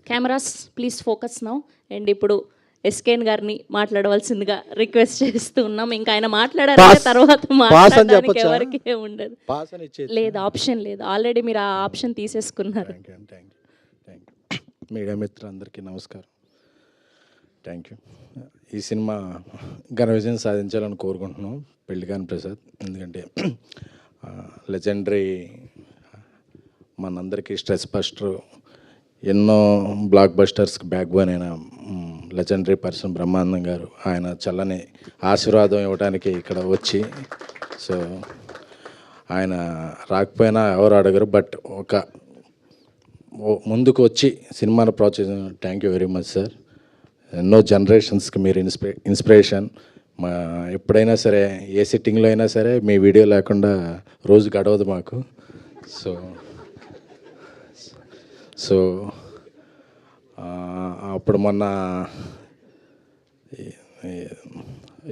Cameras please focus now. And ఇప్పుడు ఎస్కేన్ గారిని మాట్లాడవలసిందిగా రిక్వెస్ట్ చేస్తూ ఉన్నాం. ఇంకా ఆయన మాట్లాడారంటే తర్వాత మాట్లాడడానికి ఎవరికి ఉండదు. లేదు, ఆప్షన్ లేదు. ఆల్రెడీ మీరు ఆ ఆప్షన్ తీసేసుకున్నారు. మీడియా మిత్రులందరికీ నమస్కారం. Thank you. ఈ సినిమా ఘన విజయం సాధించాలని కోరుకుంటున్నాం. పెళ్లికాని ప్రసాద్, ఎందుకంటే లెజెండరీ, మనందరికీ స్ట్రెస్ బస్టర్, ఎన్నో బ్లాక్ బస్టర్స్కి బ్యాక్ బోన్ అయిన లెజెండరీ పర్సన్ బ్రహ్మానందం గారు, ఆయన చల్లని ఆశీర్వాదం ఇవ్వడానికి ఇక్కడ వచ్చి, సో ఆయన రాకపోయినా ఎవరు అడగరు, బట్ ఒక ముందుకు వచ్చి సినిమాను ప్రోత్సహించిన thank you very much sir. ఎన్నో జనరేషన్స్కి మీరు ఇన్స్పిరేషన్. మా ఎప్పుడైనా సరే, ఏ సిట్టింగ్లో అయినా సరే మీ వీడియో లేకుండా రోజు గడవదు మాకు. సో అప్పుడు మొన్న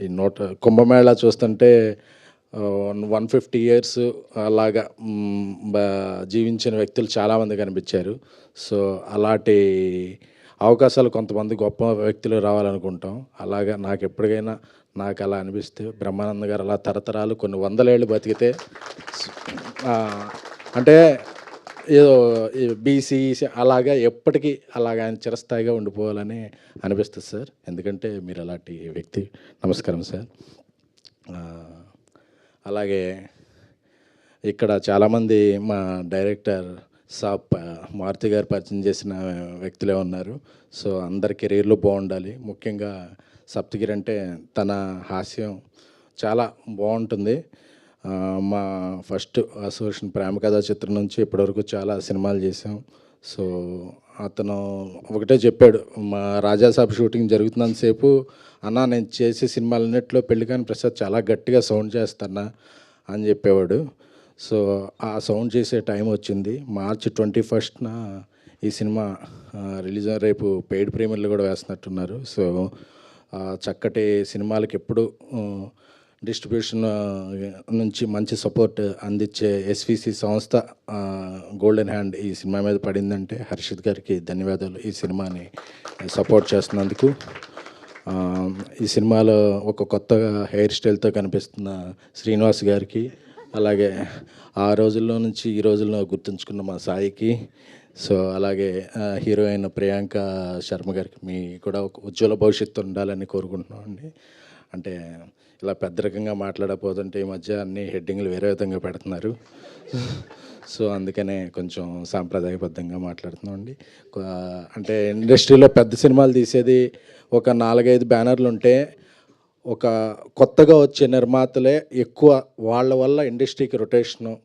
ఈ కుంభమేళా చూస్తుంటే 150 years అలాగా జీవించిన వ్యక్తులు చాలామంది కనిపించారు. సో అలాంటి అవకాశాలు కొంతమంది గొప్ప వ్యక్తులు రావాలనుకుంటాం. అలాగా నాకు ఎప్పటికైనా నాకు అలా అనిపిస్తే, బ్రహ్మానంద గారు అలా తరతరాలు కొన్ని 100 ఏళ్ళు బతికితే, అంటే ఏదో బీసీ అలాగా ఎప్పటికీ అలాగా ఆయన చిరస్థాయిగా ఉండిపోవాలని అనిపిస్తుంది సార్. ఎందుకంటే మీరు అలాంటి వ్యక్తి. నమస్కారం సార్. అలాగే ఇక్కడ చాలామంది మా డైరెక్టర్ సాబ్ మారుతి గారు పరిచయం చేసిన వ్యక్తులే ఉన్నారు. సో అందరి కెరీర్లు బాగుండాలి. ముఖ్యంగా సప్తగిరి అంటే తన హాస్యం చాలా బాగుంటుంది. మా ఫస్ట్ అసోసియేషన్ ప్రేమ కథా చిత్రం నుంచి ఇప్పటివరకు చాలా సినిమాలు చేసాం. సో అతను ఒకటే చెప్పాడు, మా రాజాసాబ్ షూటింగ్ జరుగుతున్నంతసేపు, అన్న నేను చేసే సినిమాలన్నింటిలో పెళ్లికాని ప్రసాద్ చాలా గట్టిగా సౌండ్ చేస్తానా అని చెప్పేవాడు. సో ఆ సౌండ్ చేసే టైం వచ్చింది. March 21st ఈ సినిమా రిలీజ్. రేపు పెయిడ్ ప్రీమియర్లు కూడా వేస్తున్నట్టున్నారు. సో చక్కటి సినిమాలకి ఎప్పుడు డిస్ట్రిబ్యూషన్ నుంచి మంచి సపోర్ట్ అందించే ఎస్విసి సంస్థ గోల్డెన్ హ్యాండ్ ఈ సినిమా మీద పడిందంటే హర్షిత్ గారికి ధన్యవాదాలు. ఈ సినిమాని సపోర్ట్ చేస్తున్నందుకు. ఈ సినిమాలో ఒక కొత్త హెయిర్ స్టైల్తో కనిపిస్తున్న శ్రీనివాస్ గారికి, అలాగే ఆ రోజుల్లో నుంచి ఈ రోజుల్లో గుర్తుంచుకున్న మా సాయికి, సో అలాగే హీరోయిన్ ప్రియాంక శర్మ గారికి, మీ కూడా ఒక ఉజ్వల భవిష్యత్తు ఉండాలని కోరుకుంటున్నాం అండి. అంటే ఇలా పెద్ద రకంగా మాట్లాడకపోతుంటే ఈ మధ్య అన్ని హెడ్డింగ్లు వేరే విధంగా పెడుతున్నారు. సో అందుకనే కొంచెం సాంప్రదాయబద్ధంగా మాట్లాడుతున్నాం అండి. అంటే ఇండస్ట్రీలో పెద్ద సినిమాలు తీసేది ఒక 4-5 బ్యానర్లు ఉంటే, ఒక కొత్తగా వచ్చే నిర్మాతలే ఎక్కువ. వాళ్ళ వల్ల ఇండస్ట్రీకి రొటేషను,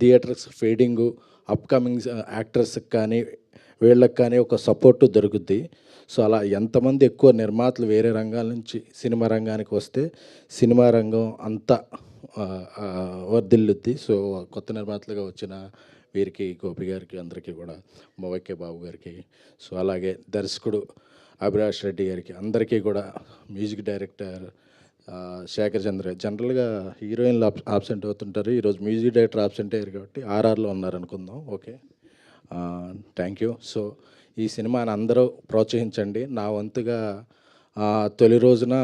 థియేటర్స్ ఫీడింగు, అప్కమింగ్ యాక్టర్స్కి కానీ వీళ్ళకి కానీ ఒక సపోర్టు దొరుకుద్ది. సో అలా ఎంతమంది ఎక్కువ నిర్మాతలు వేరే రంగాల నుంచి సినిమా రంగానికి వస్తే సినిమా రంగం అంతా వర్ధిల్లుద్ది. సో కొత్త నిర్మాతలుగా వచ్చిన వీరికి, గోపి గారికి, అందరికీ కూడా, మొవైకే బాబు గారికి, సో అలాగే దర్శకుడు అభిలాష్ రెడ్డి గారికి, అందరికీ కూడా, మ్యూజిక్ డైరెక్టర్ శేఖర్ చంద్ర, జనరల్గా హీరోయిన్లు ఆబ్సెంట్ అవుతుంటారు, ఈరోజు మ్యూజిక్ డైరెక్టర్ ఆబ్సెంట్ అయ్యారు కాబట్టి RRలో ఉన్నారనుకుందాం. Okay, thank you. సో ఈ సినిమాని అందరూ ప్రోత్సహించండి. నా వంతుగా తొలి రోజున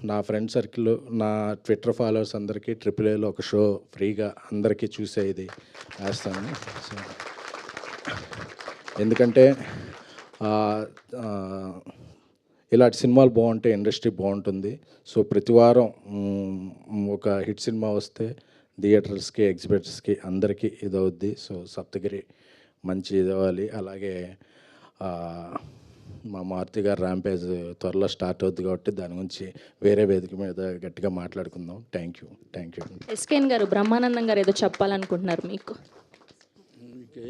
నా ఫ్రెండ్ సర్కిల్, నా ట్విట్టర్ ఫాలోవర్స్ అందరికీ AAAలో ఒక షో ఫ్రీగా అందరికీ చూసే ఇది వేస్తాను. సో ఎందుకంటే ఇలాంటి సినిమాలు బాగుంటే ఇండస్ట్రీ బాగుంటుంది. సో ప్రతి వారం ఒక హిట్ సినిమా వస్తే థియేటర్స్కి, ఎగ్జిబిటర్స్కి అందరికీ ఇదవుద్ది. సో సప్తగిరి మంచి ఇదవ్వాలి. అలాగే మా మారుతి గారు ర్యాంపేజ్ త్వరలో స్టార్ట్ అవుద్ది కాబట్టి దాని గురించి వేరే వేదిక మీద గట్టిగా మాట్లాడుకుందాం. Thank you. ఎస్కేన్ గారు, బ్రహ్మానందం గారు ఏదో చెప్పాలనుకుంటున్నారు మీకు.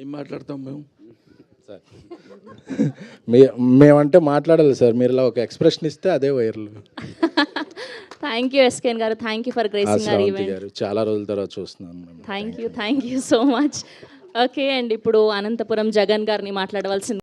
ఏం మాట్లాడతాం మేము సార్? మేమంటే మాట్లాడాలి సార్, మీరు ఇలా ఒక ఎక్స్ప్రెషన్ ఇస్తే అదే వైరల్. థ్యాంక్ యూ ఎస్కేన్ గారు, thank you for gracing our event. చాలా రోజుల తర్వాత చూస్తున్నాను. Thank you so much. Okay, and ఇప్పుడు అనంతపురం జగన్ గారిని మాట్లాడవలసింది.